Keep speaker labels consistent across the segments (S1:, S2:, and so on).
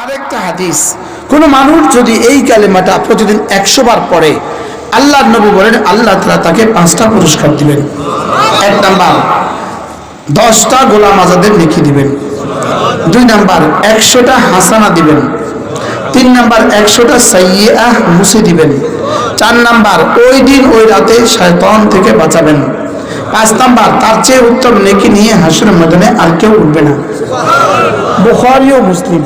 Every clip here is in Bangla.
S1: আরেকটা হাদিস, কোন মানুষ যদি এই কালেমাটা প্রতিদিন 100 বার পড়ে, আল্লাহর নবী বলেন আল্লাহ তাআলা তাকে 5টা পুরস্কার দিবেন। 1 নাম্বার 10টা গোলাম আজাদের নেকি দিবেন। 2 নাম্বার 100টা হাসানা দিবেন। 3 নাম্বার 100টা সাইয়্যাহ মুছে দিবেন। 4 নাম্বার ওই দিন ওই রাতে শয়তান থেকে বাঁচাবেন। 5 নাম্বার তার চেয়ে উত্তম নেকি নিয়ে হাসরের ময়দানে আর কেউ উঠবে না। বুখারী ও মুসলিম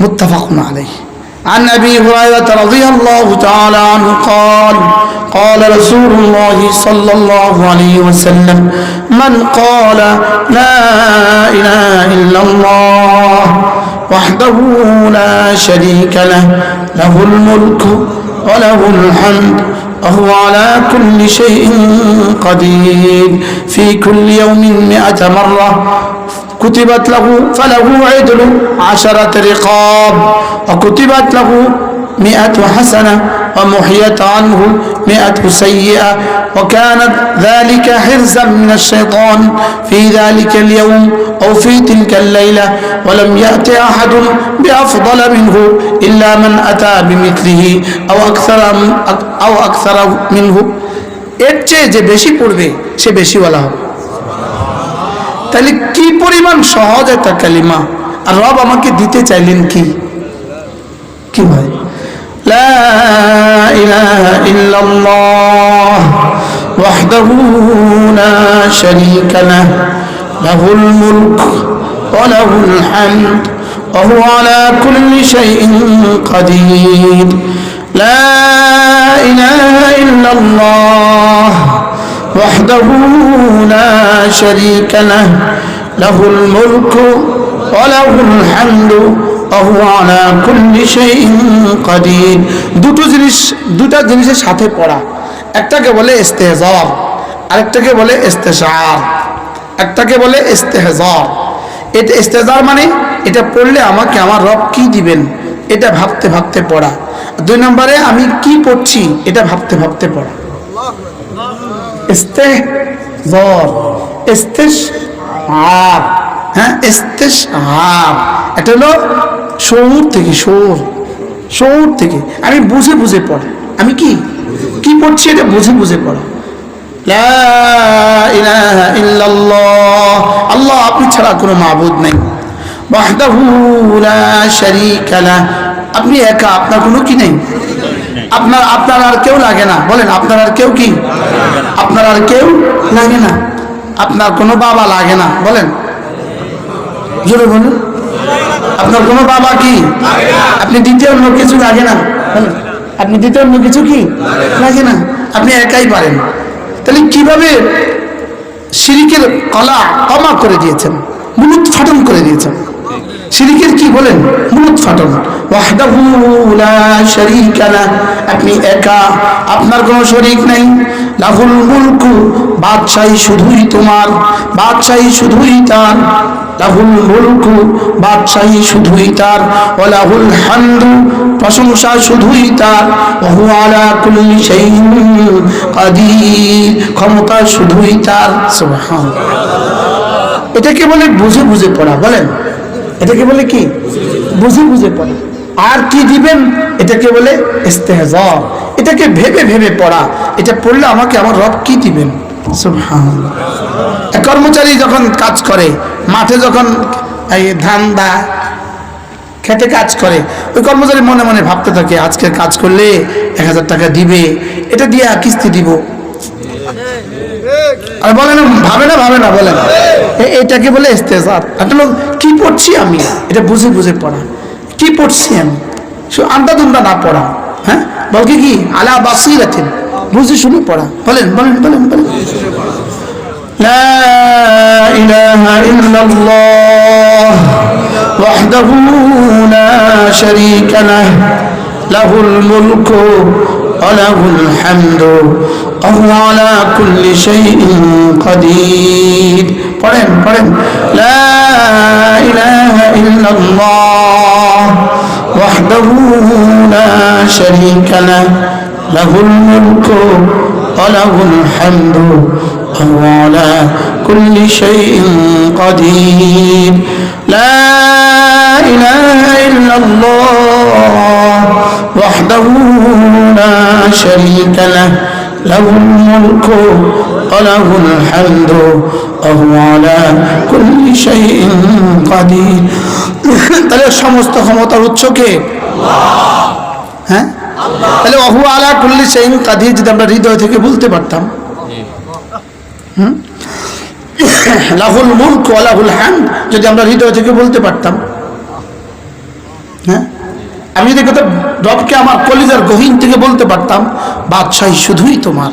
S1: মুত্তাফাকুন আলাইহি। عن أبي هريرة رضي الله تعالى عنه قال قال رسول الله صلى الله عليه وسلم من قال لا إله إلا الله وحده لا شريك له له الملك وله الحمد وهو على كل شيء قدير في كل يوم 100 مرة كتبت له فله عدل 10 رقاب وكتبت له 100 حسنة ومحيت عنه 100 سيئة وكانت ذلك حرزا من الشيطان في ذلك اليوم أو في تلك الليلة ولم يأت أحد بأفضل منه إلا من أتى بمثله أو أكثر منه। এর চেয়ে যে বেশি পড়বে সে বেশিওয়ালা হবে। তাহলে কি পরিমাণ সহজ একটা কালিমা, আর রব আমাকে দিতে চাইলেন কি কি ভাই? লা ইলাহা ইল্লাল্লাহ ওয়াহদাহু লা শারীকা লাহ লাহুল মুলক ওয়া লাহুল হামদ ওয়া হুয়া আলা কুল্লি শাইইন কাদির। লা ইলাহা ইল্লাল্লাহ وحده لا شريك له له الملك وله الحمد وهو على كل شيء قدير। দুটো জিনিসের সাথে পড়া, একটাকে বলে ইস্তেহজার, আরেকটাকে বলে ইস্তেশার। একটাকে বলে ইস্তেহজার, এটা ইস্তেহজার মানে এটা পড়লে আমাকে আমার রব কি দিবেন এটা ভাবতে ভাবতে পড়া। 2 নম্বরে আমি কি পড়ছি এটা ভাবতে ভাবতে পড়া। ইস্তেহজার ইস্তেশআর, হ্যাঁ ইস্তেশআর এটা হলো শৌর থেকে, শৌর থেকে আমি বুঝে বুঝে পড়া। আমি কি পড়ছি এটা বুঝে বুঝে পড়া। লা ইলাহা ইল্লাল্লাহ, আল্লাহ আপনি ছাড়া কোনো মাবুদ নেই। ওয়াহদাহু লা শারীকা লাহ, আপনি একা, আপনার কোনো কি নেই। আপনার আর কেউ লাগে না। বলেন আপনার আর কেউ কি? আপনার আর কেউ লাগে না। আপনার কোনো বাবা লাগে না। বলেন জোরে বলুন, আপনার কোনো বাবা কি? আপনি দ্বিতীয় অন্য কিছু লাগে না। বলেন আপনি দ্বিতীয় অন্য কিছু কি লাগে না, আপনি একাই পারেন। তাহলে কিভাবে শিরকের কলা কমা করে দিয়েছেন, মূলোৎপাটন করে দিয়েছেন। শিরকের কি বলেন? মূলোৎপাটন। ওয়াহদাহু লা শারীকা লাহ, আপনি একা, আপনার কোনো শরীক নেই। লাহুল মুলকু, বাদশাহী শুধুই তোমার, বাদশাহী শুধুই তার। লাহুল মুলকু, বাদশাহী শুধুই তার। ওয়া লাহুল হামদু, প্রশংসা শুধুই তার। ওয়া হুয়া আলা কুল্লি শাইইন কাদির, ক্ষমতা শুধুই তার। সুবহানাল্লাহ। এটাকে বলে বুঝে বুঝে পড়া। বলেন এটাকে বলে কি? বুঝে বুঝে পড়া। আর কি দিবেন এটাকে বলে ইস্তেহজার, এটাকে ভেবে ভেবে পড়া। এটা পড়লে আমাকে আমার রব কি দিবেন। সুবহানাল্লাহ। এক কর্মচারী যখন কাজ করে, মাঠে যখন ধান দা খেতে কাজ করে, ওই কর্মচারী মনে মনে ভাবতে থাকে আজকে কাজ করলে 1000 টাকা দিবে, এটা দিয়ে কিস্তি দিব। আর বলেন ভাবে না বলেন, এটাকে বলে ইস্তেহজার। আসলে কি পড়ছি আমি এটা বুঝে বুঝে পড়া। কি পড়ছি আমি শুধু আন্দাদুন্দা না পড়া, হ্যাঁ বলকে কি আলা বাসিরাতিন, বুঝে শুনে পড়া। বলেন বলেন বলেন বলেন লা ইলাহা ইল্লাল্লাহ ওয়াহদাহু লা শারীকা লাহ লাহুল মুলকু ওয়া লাহুল হামদু ওয়া হুয়া আলা কুল্লি শাইইন কাদির। পড়েন পড়েন লা ইলাহা ইল্লাল্লাহ ওয়াহদাহু লা শারীকা লাহ লাহুল মুলকু ওয়া লাহুল হামদু وهو على كل شيء قدير لا إله إلا الله وحده لا شريك له له الملك وله الحمد وهو على كل شيء قدير তাহলে সমস্ত ক্ষমতার উৎস কে? হ্যাঁ, তাহলে ওহু আলা কুল্লি শাইইন কাদির যদি আমরা হৃদয় থেকে বলতে পারতাম, লাহুল মুলক ওয়া লাহুল হামদ যদি আমরা হৃদয় থেকে বলতে পারতাম, হ্যাঁ, আমি যদি কথা রবকে আমার কলিজার গহীন থেকে বলতে পারতাম, বাদশাহী শুধুই তোমার।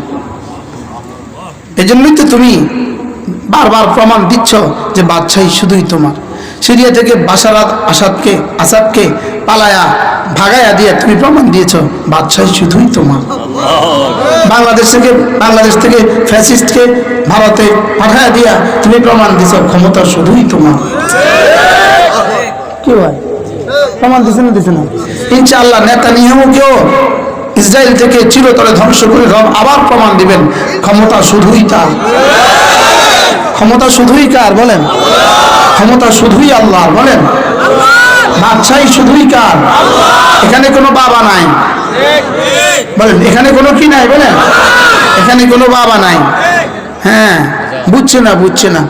S1: এজন্যই তো তুমি বারবার প্রমাণ দিচ্ছ যে বাদশাহী শুধুই তোমার। সিরিয়া থেকে বাশার আসাদকে পালায়া ভাগায়া দিয়ে তুমি প্রমাণ দিয়েছ বাদশাহী শুধুই তোমার। বাংলাদেশ থেকে ফ্যাসিস্টকে ভারতে পাঠায়া দিয়া তুমি প্রমাণ দিয়েছ ক্ষমতা শুধুই তোমার। কি হয় প্রমাণ দিছে না? ইনশাআল্লাহ নেতানিয়াহুকেও ইসরায়েল থেকে চিরতরে ধ্বংস করে রব আবার প্রমাণ দিবেন ক্ষমতা শুধুই তার। ক্ষমতা শুধুই কার বলেন? ক্ষমতা শুধুই আল্লাহর বলেন। বাদশাহী শুধুই কার? এখানে কোনো বাবা নাই বলেন, এখানে কোনো কি নাই বলেন, এখানে কোনো বাবা নাই। হ্যাঁ, বুঝছে না বুঝেন না,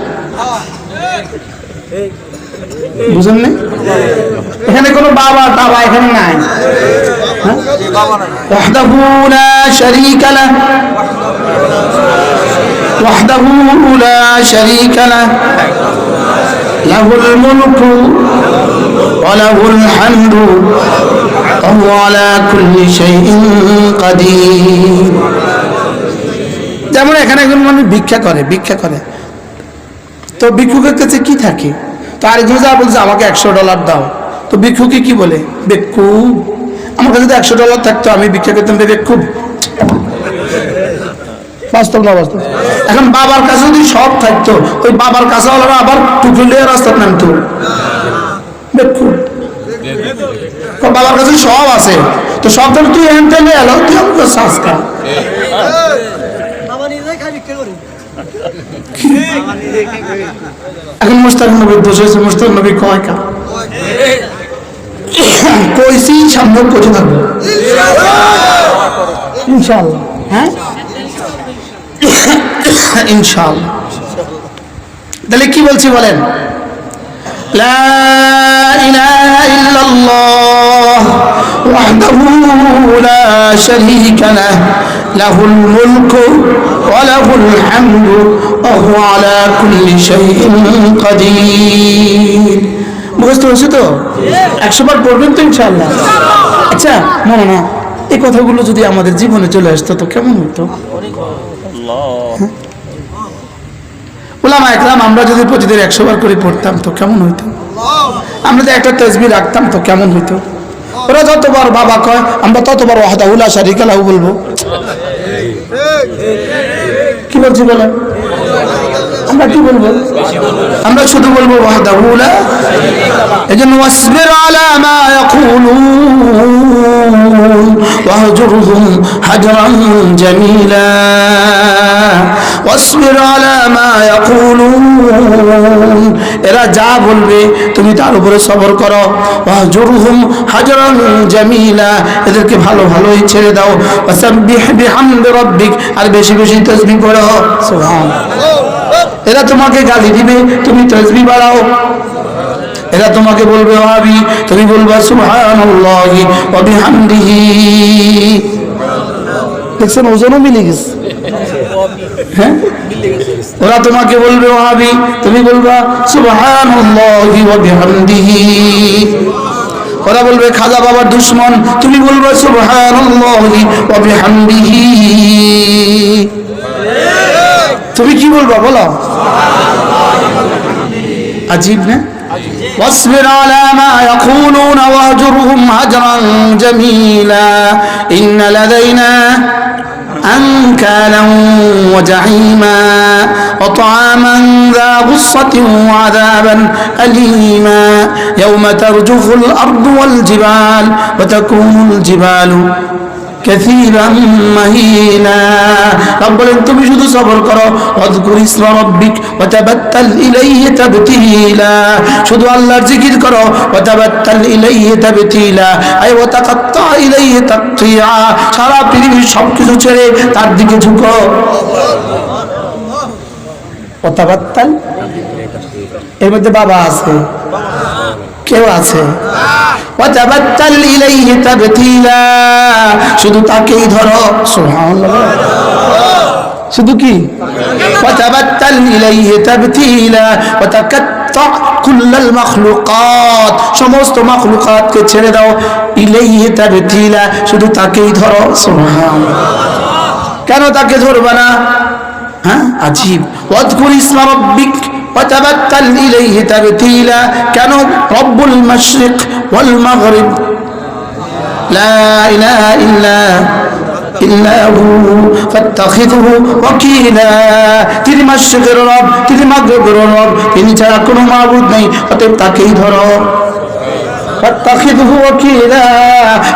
S1: এখানে কোনো বাবা টাবা এখানে নাই। ওয়াহদাহু লা শারীকা লাহু ওয়াহদাহু লা শারীকা লাহু লাহুল মুলকু ওয়া লাহুল হামদু ওয়া হুয়া আলা কুল্লি শাইইন কাদির। যেমন এখানে একজন মানুষ ভিক্ষা করে তো ভিক্ষুকের কাছে কি থাকে? তো আরেকজন যা বলছে আমাকে $100 দাও, তো ভিক্ষুকে কি বলে? বেকুব। আমার কাছে যদি $100 থাকতো আমি ভিক্ষা করতাম বেকুব। বাস্তব না বাস্তব? এখন বাবার কাছে যদি সব থাকতো, ওই বাবার কাছে ওরা আবার টুকুলে রাস্তা নামতো বেকুব। বাবার কাছে সব আছে, তো সব ধর তুই এনতে এলো, তুই আমাকে সাজকা। এখন মুস্তাক নবীর দোষ হয়েছে, মুস্তাক নবী কয় কা কইছি সামনে কোথায় থাকবো ইনশাআল্লাহ। হ্যাঁ ইনশাআল্লাহ। তাহলে কি বলছি বলেন? লা ইলাহা ইল্লাল্লাহ ওয়াহদাহু লা শারীকা লাহু লাহুল মুলকু ওয়া লাহুল হামদু ওয়া হুয়া আলা কুল্লি শাইইন কাদির। মুখস্থ হয়েছে তো? 100 বার পড়বেন তো ইনশাআল্লাহ। আচ্ছা না এই কথাগুলো যদি আমাদের জীবনে চলে আসতো তো কেমন হতো? উলামায়ে কেরাম আমরা যদি প্রতিদিন 100 বার করে পড়তাম তো কেমন হইতো? আমরা যদি একটা তাসবিহ রাখতাম তো কেমন হইতো? ওরা যতবার বাবা কয় আমরা ততবার ওয়াহদাহু লা শারীকা লাহু বলবো। কি বলছি বলেন? আমরা কি বলবো? আমরা শুধু বলবো ওয়াহদাহু লা। এজন্য ওয়াসবির আলা মা ইয়াকুলুন ওয়াহজুরহুম হাজরান জামিলা। ওয়াসবির আলা মা ইয়াকুলুন, এরা যা বলবে তুমি তার উপরে সবর করো। ওয়াহজুরহুম হাজরান জামিলা, এদেরকে ভালোই ছেড়ে দাও। ওয়াসাব্বিহ বিহামদি রাব্বিক, আর বেশি বেশি তাসবিহ পড়ো। সুবহানাল্লাহ। এরা তোমাকে গালি দিবে, তুমি তাসবিহ বাড়াও। এরা তোমাকে বলবে ওয়াহাবি, তুমি বলবা সুবহানাল্লাহি ওয়া বিহামদিহি। দেখছেন ওজনও মিলে গেছে। হ্যাঁ, ওরা তোমাকে বলবে ওয়াহাবি, তুমি বলবা সুবহানাল্লাহি ওয়া বিহামদিহি। ওরা বলবে খাজা বাবার দুশমন, তুমি বলবা সুবহানাল্লাহি ওয়া বিহামদিহি। তুমি কি বলবা বলো? আজীব না? واصبر على ما يقولون واهجرهم هجرا جميلا إن لدينا أنكالا وجحيما وطعاما ذا غصة وعذابا أليما يوم ترجف الأرض والجبال وتكون الجبال কাসীরাম মাহিনা। রব বলেন তুমি শুধু সবর করো, ওয়াযকুর ইসমা রাব্বিক ওয়া তাবাত্তাল ইলাইহি তাবতীলা, শুধু আল্লাহর জিকির করো, ওয়া তাবাত্তাল ইলাইহি তাবতীলা আই ওয়া তাকাত্তা ইলাইহি তাকতিয়া, সারা পৃথিবীর সবকিছু ছেড়ে তার দিকে ঝুঁকো। ওয়া তাবাত্তাল, এর মধ্যে বাবা আছে, কেউ আছে? ওয়া তাবাত্তাল ইলাইহি তাবতীলা, শুধু তাকেই ধরো। সুবহানাল্লাহ, শুধু কি? ওয়া তাবাত্তাল ইলাইহি তাবতীলা ওয়া তাকাত্তা কুল্লাল মাখলুকাত, সমস্ত মাখলুকাতকে ছেড়ে দাও। ইলাইহি তাবতীলা, শুধু তাকেই ধরো। সুবহানাল্লাহ, কেন তাকে ধরবে না? হ্যাঁ, আজীব। ওয়াযকুর ইসমা রাব্বিক ওয়া তাবাত্তাল ইলাইহি তাবতীলা, কেন? রব্বুল মাশরিক ওয়াল মাগরিব লা ইলাহা ইল্লাহু ফাত্তাখিযহু ওয়াকিলা, তিনি মাশরিকের রব, তিনি মাগরিবের রব, তিনি ছাড়া কোনো মাবুদ নেই, অতএব তাকেই ধরো। ফাত্তাখিযহু ওয়াকিলা,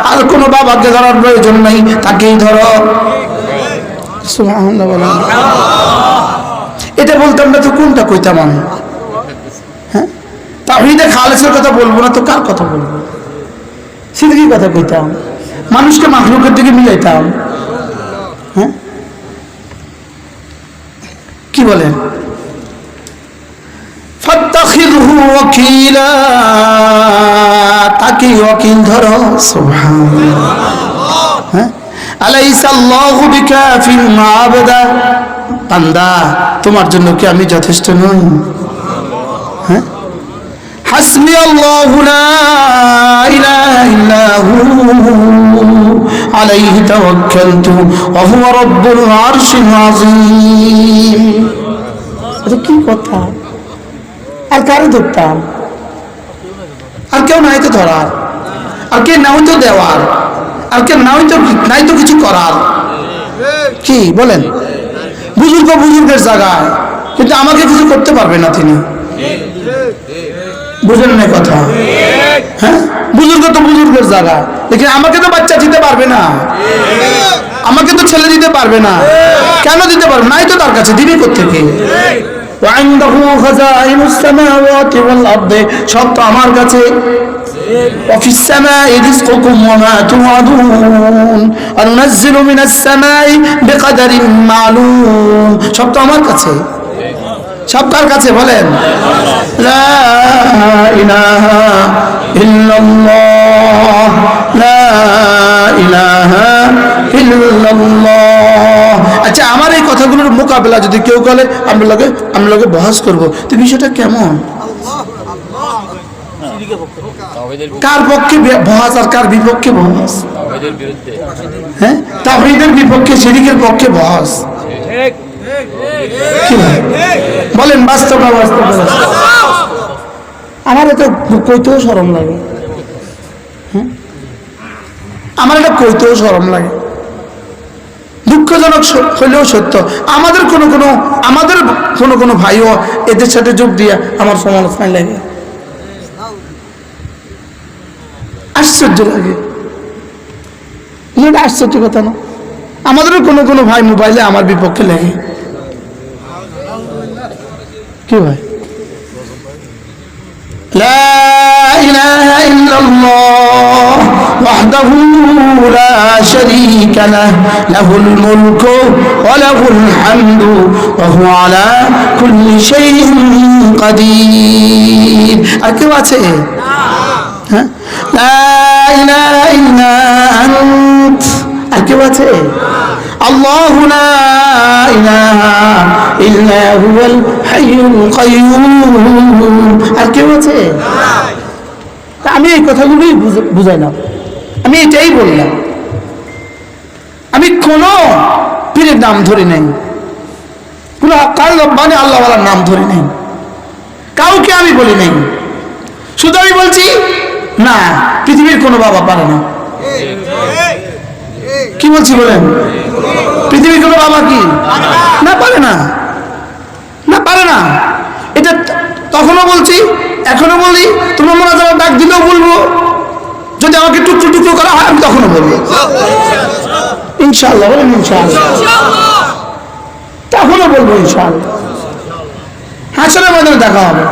S1: আর কোনো বাবাকে ধরার প্রয়োজন নেই, তাকেই ধরো। সুবহানাল্লাহ বলেন। এটা বলতাম না তো কোনটা কইতাম আমি? হ্যাঁ, তাওহীদে খালেসের কথা বলবো না তো কার কথা বলবো? সিদ্দিকীর কথা কইতাম, মানুষকে মাখলুকের দিকে মিলাইতাম। হ্যাঁ, কি বলেন? ফাত্তাখিযহু ওয়াকিলা, তাকে ওয়াকিল ধরো। সুবহানাল্লাহ। হ্যাঁ, আলাইসা আল্লাহু বিকাফিন আবদা, বান্দা তোমার জন্য কি আমি যথেষ্ট নই? হ্যাঁ, হাসবি আল্লাহু লা ইলাহা ইল্লাহু আলাইহি তাওয়াক্কালতু ওয়া হুয়া রাব্বুল আরশিল আযীম। এটা কি কথা? আর কারে ধরতাম? আর কেউ নাই তো ধরার, আর কে নাই তো দেওয়ার, আর কে নাই তো কিছু করার। কি বলেন? বুজুর্গের জায়গায়, কিন্তু আমাকে কিছু করতে পারবে না তিনি। বুঝেন না কথা? হ্যাঁ, বুজুর্গের জায়গা, দেখি আমাকে তো বাচ্চা দিতে পারবে না, আমাকে তো ছেলে দিতে পারবে না। কেন দিতে পারবে? নাই তো তার কাছে, দিবি কোত্থেকে? ওয়াইনদাহু খাযাইনুস সামাওয়াতি ওয়াল আরদি, সব তো আমার কাছে। وفي السماء رزقكم وما توعدون وننزل من السماء بقدر معلوم, সব তো আমার কাছে। সব কার কাছে বলেন? লা ইলাহা ইল্লাল্লাহ, লা ইলাহা ইল্লাল্লাহ। আচ্ছা, আমার এই কথাগুলোর মোকাবেলা যদি কেউ বলে আমরা লোকে বহস করব, তো বিষয়টা কেমন? কার পক্ষে বহস আর কার বিপক্ষে বহস? হ্যাঁ, তাওহীদের বিপক্ষে, শিরকের পক্ষে বহস। বলেন বাস্তব না বাস্তব? আমার এটা কইতেও শরম লাগে। আমার এটা কইতেও শরম লাগে। দুঃখজনক হইলেও সত্য, আমাদের কোনো ভাইও এদের সাথে যোগ দিয়ে আমার সমালোচনায় লাগে। আশ্চর্য লাগে, আশ্চর্য কথা না? আমাদেরও কোনো ভাই মোবাইলে আমার বিপক্ষে লাগে। কি ভাই? লা ইলাহা ইল্লাল্লাহ ওয়াহদাহু লা শারীকা লাহু লাহুল মুলকু ওয়া লাহুল হামদু ওয়া হুয়া আলা কুল্লি শাইইন কাদির। আর কেউ আছে? হ্যাঁ, লা ইলাহা ইল্লা আনত। আর কেউ আছে? আল্লাহু লা ইলাহা ইল্লা হুয়াল হাইয়ুল কাইয়্যুম। আর কেউ আছে? তা আমি এই কথাগুলোই বুঝাই না, আমি এটাই বললাম। আমি কোনো পীরের নাম ধরি নাই, কোনো রব্বানি আল্লাহওয়ালার নাম ধরি নাই, কাউকে আমি বলি নাই। শুধু আমি বলছি না, পৃথিবীর কোনো বাবা পারে না। কি বলছি বলেন? পৃথিবীর কোনো বাবা কি না পারে না, না পারে না। এটা তখনও বলছি, এখনো বলি, তোমরা মোনাজাত ডাক দিলেও বলবো, যদি আমাকে টুকরো টুকরো করা হয় আমি তখনও বলবো ইনশাআল্লাহ। বলেন ইনশাআল্লাহ, তখনও বলবো ইনশাআল্লাহ। হাসরের ময়দানে দেখা হবে।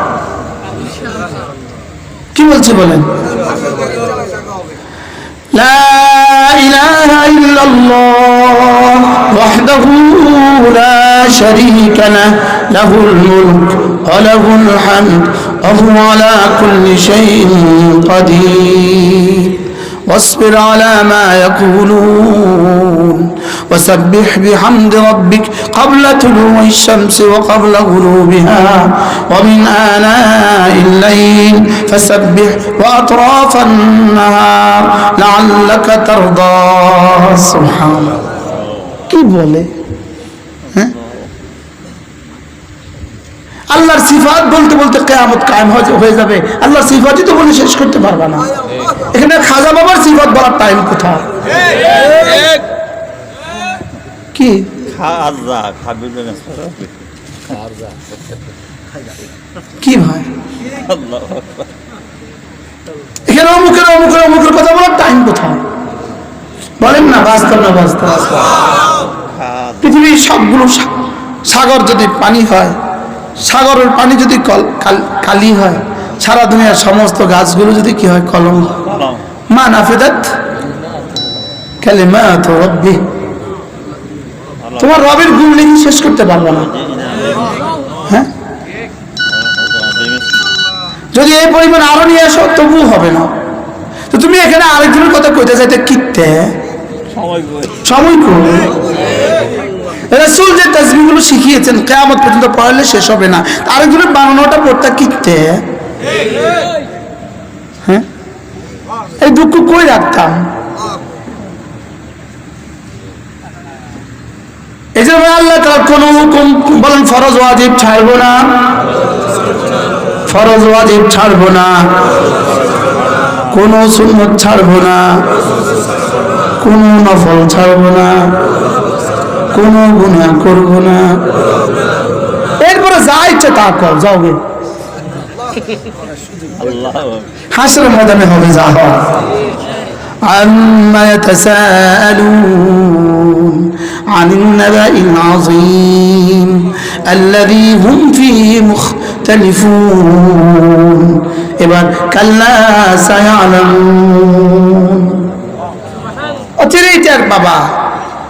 S1: কি বলছি বলেন? লা ইলাহা ইল্লাল্লাহ ওয়াহদাহু লা শারীকা লাহু লাহুল মুলক ওয়া লাহুল হামদ ওয়া হুয়া আলা কুল্লি শাইইন কাদির। واصبر على ما يقولون وسبح بحمد ربك قبل طلوع الشمس وقبل غروبها ومن آناء الليل فسبح وأطراف النهار لعلك ترضى। سبحان الله। কি বলে আল্লাহর সিফাত বলতে বলতে কিয়ামত কায়েম হয়ে যাবে। আল্লাহর সিফাতই তো বলে শেষ করতে পারবা না। এখানে খাজা বাবার সিফাত বলার টাইম কোথায়? কি কি ভাই এখানে অমুকের অমুকের অমুকের কথা বলার টাইম কোথায়? বলেন না বাস্তব না বাস্তব? পৃথিবীর সবগুলো সাগর যদি পানি হয়, সাগরের পানি যদি কালি হয়, সারা দুনিয়ার সমস্ত গাছগুলো যদি কি হয় কলম, মা নাফিদাত কালিমাতু রাব্বি। তোমার রবের গুণ লিখে শেষ করতে পারবে না। হ্যাঁ, যদি এই পরিমাণ আরো নিয়ে আসো তবুও হবে না। তো তুমি এখানে আরেকজনের কথা কইতে চাইতে কিতে সময় কই? রাসূল যে তাসবিহগুলো শিখিয়েছেন কিয়ামত পর্যন্ত পড়লে শেষ হবে না। আরেকজনের বানানোটা পড়তে কিতে? হ্যাঁ, এই দুঃখ কই রাখতাম? এই জন্য আল্লাহ তাআলা কোন হুকুম বলেন ফরজ ওয়াজিব ছাড়বো না, ফরজ ওয়াজিব ছাড়বো না, কোন সুন্নাত ছাড়বো না, কোন নফল ছাড়বো না, কোন গুনাহ করবো না। এরপরে যা ইচ্ছে তা কর, যাও গে। হাসরের ময়দানে হবে যা হয়। عما يتساءلون عن النبأ العظيم الذي هم فيه مختلفون এবার কাল্লা সায়ালামুন। অচিরেই টের বাবা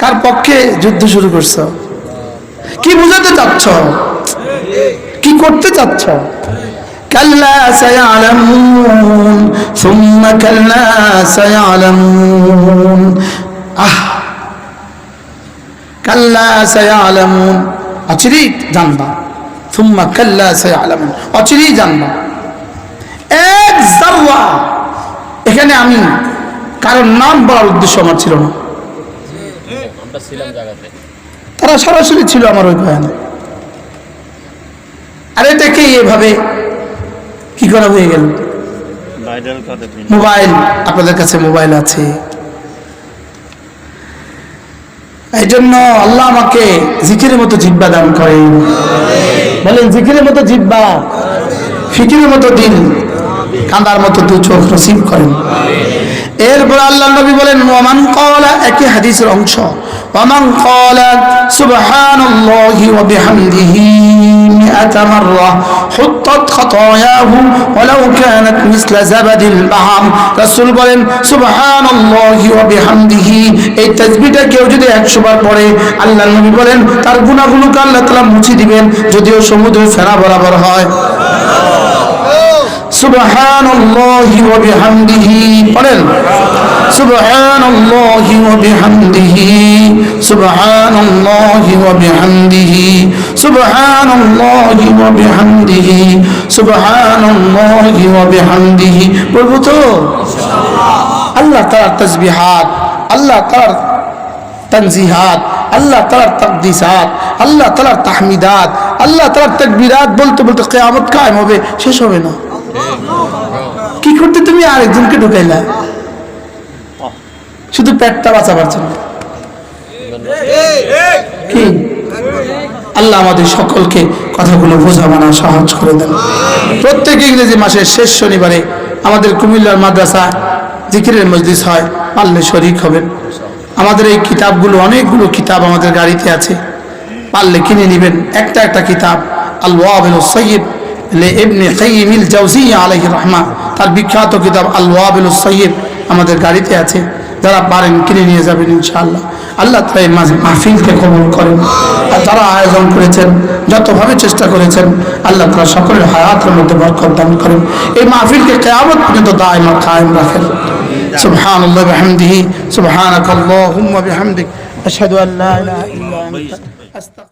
S1: কার পক্ষে যুদ্ধ শুরু করছো, কি বুঝাতে চাচ্ছ, কি করতে চাচ্ছ? কাল্লা সায়ালামুন সুম্মা কাল্লা সায়ালামুন। কাল্লা সায়ালামুন, অচিরেই জানবা। সুম্মা কাল্লা সায়ালামুন, অচিরেই জানবা। এক যারা, এখানে আমি কারণ নাম বলার উদ্দেশ্য আমার ছিল না, তারা সরাসরি ছিল আমার ওই বয়ানে। আর এটাকে এভাবে কি করা হয়ে গেল? মোবাইল, আপনাদের কাছে মোবাইল আছে, এই জন্য আল্লাহ আমাকে জিকিরের মতো জিহ্বা দান করেন। বলেন জিকিরের মতো জিহ্বা, ফিকিরের মতো দিল, কাঁদার মতো দু চোখ নসিব করেন। এরপর আল্লাহ নবী বলেন ওয়ামান ক্বালা, একই হাদিসের অংশ, ওয়ামান ক্বালা সুবহানাল্লাহি ওয়া বিহামদিহি মিআতা মাররা হুত্তাত খাতায়াহু ওয়ালাউ কানাত মিসলা জাবাদিল বাহর। রাসূল বলেন সুবহানাল্লাহি ওয়া বিহামদিহি, এই তাসবিহটা কেউ যদি 100 বার পড়ে, আল্লাহ নবী বলেন তার গুনাহগুলোকে আল্লাহ তাআলা মুছে দিবেন, যদিও সমুদ্র ফেনা বরাবর হয়। সুবহানাল্লাহি ওয়া বিহামদিহি বলেন, সুবহানাল্লাহি ওয়া বিহামদিহি, সুবহানাল্লাহি ওয়া বিহামদিহি, সুবহানাল্লাহি ওয়া বিহামদিহি, সুবহানাল্লাহি ওয়া বিহামদিহি। বলবো তো ইনশাআল্লাহ। আল্লাহ তাআলার তাসবিহাত, আল্লাহ তাআলার তানজিহাত, আল্লাহ তাআলার তাকদিসাত, আল্লাহ তাআলার তাহমিদাত, আল্লাহ তাআলার তাকবীরাত বলতে বলতে কিয়ামত কায়েম হবে, শেষ হবে না। কি করতে তুমি আরেকজনকে ঢুকাইলা শুধু পেটটা বাঁচাবার জন্য? কি আল্লাহ আমাদের সকলকে কথাগুলো বোঝা মানা সহজ করে দেন। প্রত্যেক ইংরেজি মাসের শেষ শনিবারে আমাদের কুমিল্লার মাদ্রাসা জিকিরের মজলিস হয়, পারলে শরীক হবেন। আমাদের এই কিতাবগুলো, অনেকগুলো কিতাব আমাদের গাড়িতে আছে, পারলে কিনে নেবেন। একটা একটা কিতাব, আল ওয়াবিলুস সাইয়্যিব ইবনে কাইয়িম আল জাওজিয়্যা আলাইহি রাহমা, তার বিখ্যাত কিতাব আল ওয়াবিলুস সাইয়্যিব আমাদের গাড়িতে আছে। যারা পারেন কিনে নিয়ে যাবেন ইনশাআল্লাহ। আল্লাহ তাআলা এই মাহফিলকে কবুল করেন। আর যারা আয়োজন করেছেন, যতভাবে চেষ্টা করেছেন, আল্লাহ তাআলা সকলের হায়াতের মধ্যে বরকত দান করেন। এই মাহফিলকে কিয়ামত পর্যন্ত দায়ম আর কায়েম রাখেন। সুবহানাল্লাহি ওয়া বিহামদিহি, সুবহানাকাল্লাহুম্মা বিহামদিক, আশহাদু আল্লা ইলাহা ইল্লা আনতা, আস্তাগফিরুকা।